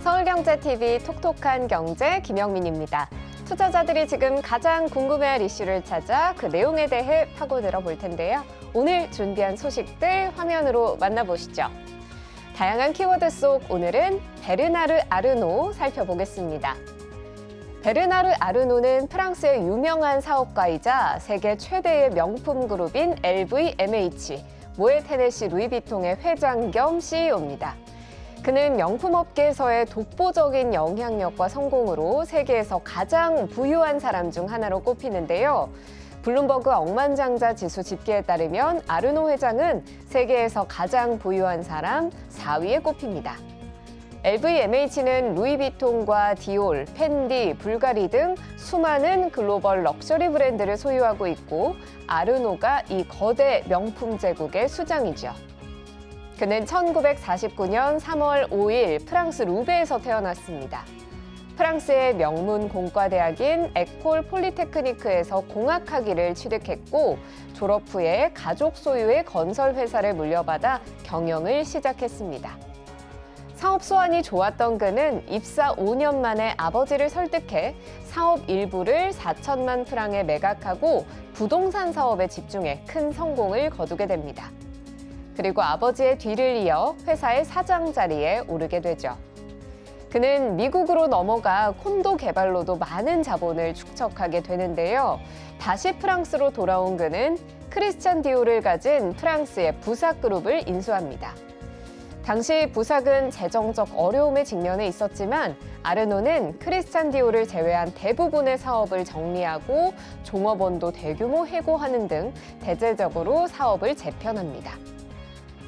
서울경제TV 톡톡한 경제 김영민입니다. 투자자들이 지금 가장 궁금해할 이슈를 찾아 그 내용에 대해 파고들어 볼 텐데요. 오늘 준비한 소식들 화면으로 만나보시죠. 다양한 키워드 속 오늘은 베르나르 아르노 살펴보겠습니다. 베르나르 아르노는 프랑스의 유명한 사업가이자 세계 최대의 명품 그룹인 LVMH, 모ët 헤네시 루이비통의 회장 겸 CEO입니다. 그는 명품업계에서의 독보적인 영향력과 성공으로 세계에서 가장 부유한 사람 중 하나로 꼽히는데요. 블룸버그 억만장자 지수 집계에 따르면 아르노 회장은 세계에서 가장 부유한 사람 4위에 꼽힙니다. LVMH는 루이비통과 디올, 펜디, 불가리 등 수많은 글로벌 럭셔리 브랜드를 소유하고 있고 아르노가 이 거대 명품 제국의 수장이죠. 그는 1949년 3월 5일 프랑스 루베에서 태어났습니다. 프랑스의 명문 공과대학인 에콜 폴리테크니크에서 공학학위를 취득했고 졸업 후에 가족 소유의 건설회사를 물려받아 경영을 시작했습니다. 사업 소환이 좋았던 그는 입사 5년 만에 아버지를 설득해 사업 일부를 4천만 프랑에 매각하고 부동산 사업에 집중해 큰 성공을 거두게 됩니다. 그리고 아버지의 뒤를 이어 회사의 사장 자리에 오르게 되죠. 그는 미국으로 넘어가 콘도 개발로도 많은 자본을 축적하게 되는데요. 다시 프랑스로 돌아온 그는 크리스찬 디올을 가진 프랑스의 부삭 그룹을 인수합니다. 당시 부삭은 재정적 어려움에 직면해 있었지만 아르노는 크리스찬 디올을 제외한 대부분의 사업을 정리하고 종업원도 대규모 해고하는 등 대대적으로 사업을 재편합니다.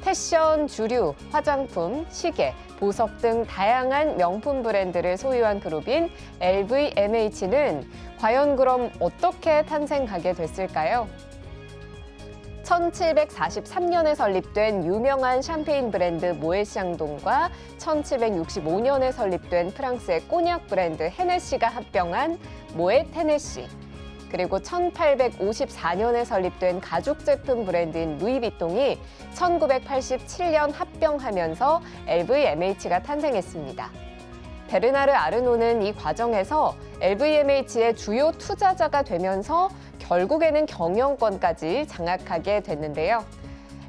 패션, 주류, 화장품, 시계, 보석 등 다양한 명품 브랜드를 소유한 그룹인 LVMH는 과연 그럼 어떻게 탄생하게 됐을까요? 1743년에 설립된 유명한 샴페인 브랜드 모ët 샹동과 1765년에 설립된 프랑스의 꼬냑 브랜드 헤네시가 합병한 모ët 헤네시, 그리고 1854년에 설립된 가죽 제품 브랜드인 루이비통이 1987년 합병하면서 LVMH가 탄생했습니다. 베르나르 아르노는 이 과정에서 LVMH의 주요 투자자가 되면서 결국에는 경영권까지 장악하게 됐는데요.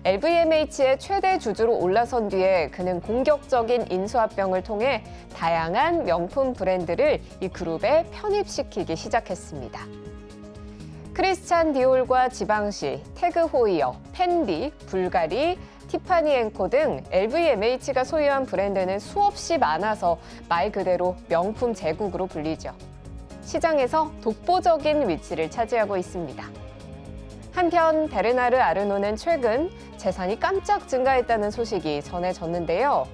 LVMH의 최대 주주로 올라선 뒤에 그는 공격적인 인수합병을 통해 다양한 명품 브랜드를 이 그룹에 편입시키기 시작했습니다. 크리스찬 디올과 지방시, 태그 호이어, 펜디, 불가리, 티파니 앤코 등 LVMH가 소유한 브랜드는 수없이 많아서 말 그대로 명품 제국으로 불리죠. 시장에서 독보적인 위치를 차지하고 있습니다. 한편 베르나르 아르노는 최근 재산이 깜짝 증가했다는 소식이 전해졌는데요.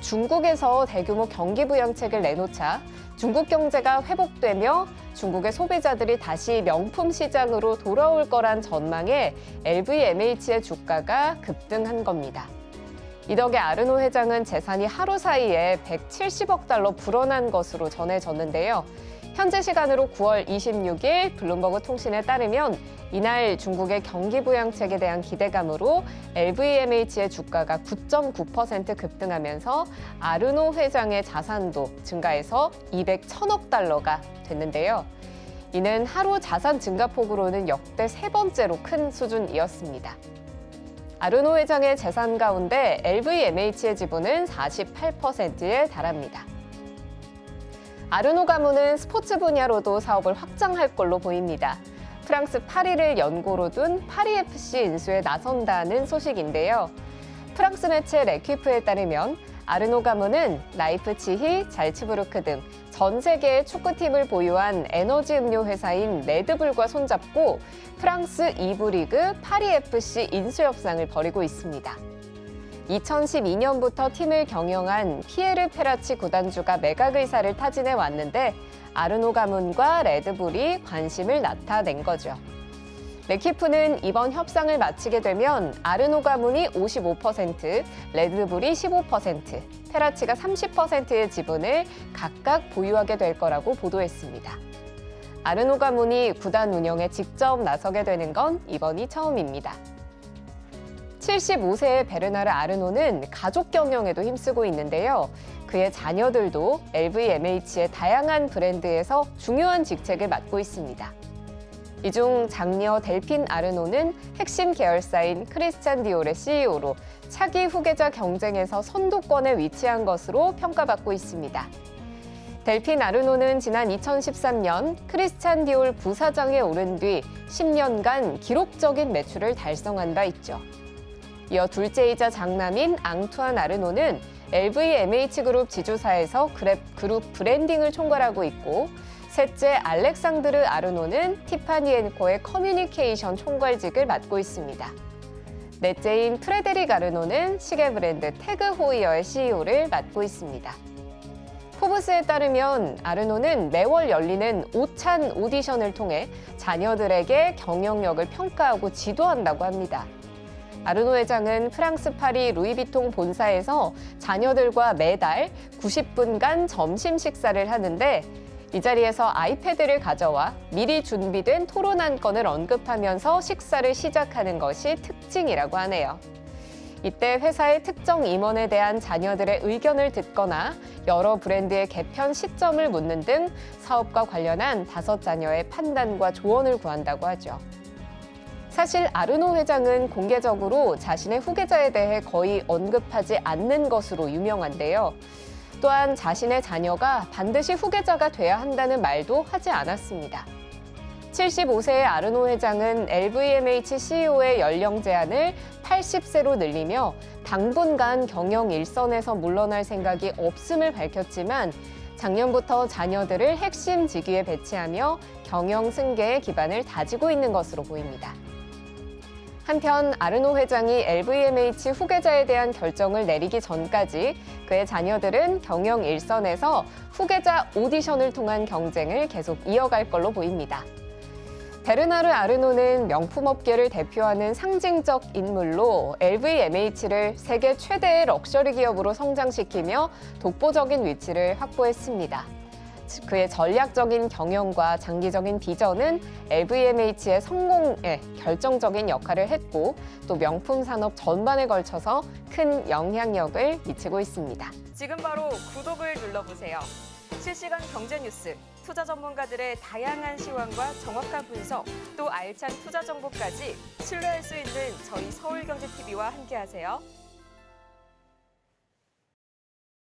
중국에서 대규모 경기 부양책을 내놓자 중국 경제가 회복되며 중국의 소비자들이 다시 명품 시장으로 돌아올 거란 전망에 LVMH의 주가가 급등한 겁니다. 이 덕에 아르노 회장은 재산이 하루 사이에 170억 달러 불어난 것으로 전해졌는데요. 현재 시간으로 9월 26일 블룸버그 통신에 따르면 이날 중국의 경기 부양책에 대한 기대감으로 LVMH의 주가가 9.9% 급등하면서 아르노 회장의 자산도 증가해서 200천억 달러가 됐는데요. 이는 하루 자산 증가폭으로는 역대 세 번째로 큰 수준이었습니다. 아르노 회장의 재산 가운데 LVMH의 지분은 48%에 달합니다. 아르노 가문은 스포츠 분야로도 사업을 확장할 걸로 보입니다. 프랑스 파리를 연고로 둔 파리FC 인수에 나선다는 소식인데요. 프랑스 매체 레퀴프에 따르면 아르노 가문은 라이프치히, 잘츠부르크 등 전 세계의 축구팀을 보유한 에너지 음료 회사인 레드불과 손잡고 프랑스 2부 리그 파리FC 인수 협상을 벌이고 있습니다. 2012년부터 팀을 경영한 피에르 페라치 구단주가 매각 의사를 타진해 왔는데 아르노 가문과 레드불이 관심을 나타낸 거죠. 레퀴프는 이번 협상을 마치게 되면 아르노 가문이 55%, 레드불이 15%, 페라치가 30%의 지분을 각각 보유하게 될 거라고 보도했습니다. 아르노 가문이 구단 운영에 직접 나서게 되는 건 이번이 처음입니다. 75세의 베르나르 아르노는 가족 경영에도 힘쓰고 있는데요. 그의 자녀들도 LVMH의 다양한 브랜드에서 중요한 직책을 맡고 있습니다. 이 중 장녀 델핀 아르노는 핵심 계열사인 크리스찬 디올의 CEO로 차기 후계자 경쟁에서 선두권에 위치한 것으로 평가받고 있습니다. 델핀 아르노는 지난 2013년 크리스찬 디올 부사장에 오른 뒤 10년간 기록적인 매출을 달성한 바 있죠. 이어 둘째이자 장남인 앙투안 아르노는 LVMH그룹 지주사에서 그룹 브랜딩을 총괄하고 있고, 셋째 알렉상드르 아르노는 티파니 앤 코의 커뮤니케이션 총괄직을 맡고 있습니다. 넷째인 프레데릭 아르노는 시계 브랜드 태그 호이어의 CEO를 맡고 있습니다. 포브스에 따르면 아르노는 매월 열리는 오찬 오디션을 통해 자녀들에게 경영력을 평가하고 지도한다고 합니다. 아르노 회장은 프랑스 파리 루이비통 본사에서 자녀들과 매달 90분간 점심 식사를 하는데, 이 자리에서 아이패드를 가져와 미리 준비된 토론 한 건을 언급하면서 식사를 시작하는 것이 특징이라고 하네요. 이때 회사의 특정 임원에 대한 자녀들의 의견을 듣거나 여러 브랜드의 개편 시점을 묻는 등 사업과 관련한 5자녀의 판단과 조언을 구한다고 하죠. 사실 아르노 회장은 공개적으로 자신의 후계자에 대해 거의 언급하지 않는 것으로 유명한데요. 또한 자신의 자녀가 반드시 후계자가 돼야 한다는 말도 하지 않았습니다. 75세의 아르노 회장은 LVMH CEO의 연령 제한을 80세로 늘리며 당분간 경영 일선에서 물러날 생각이 없음을 밝혔지만, 작년부터 자녀들을 핵심 직위에 배치하며 경영 승계의 기반을 다지고 있는 것으로 보입니다. 한편 아르노 회장이 LVMH 후계자에 대한 결정을 내리기 전까지 그의 자녀들은 경영 일선에서 후계자 오디션을 통한 경쟁을 계속 이어갈 걸로 보입니다. 베르나르 아르노는 명품업계를 대표하는 상징적 인물로 LVMH를 세계 최대의 럭셔리 기업으로 성장시키며 독보적인 위치를 확보했습니다. 그의 전략적인 경영과 장기적인 비전은 LVMH의 성공에 결정적인 역할을 했고, 또 명품 산업 전반에 걸쳐서 큰 영향력을 미치고 있습니다. 지금 바로 구독을 눌러보세요. 실시간 경제 뉴스, 투자 전문가들의 다양한 시황과 정확한 분석, 또 알찬 투자 정보까지 신뢰할 수 있는 저희 서울경제TV와 함께하세요.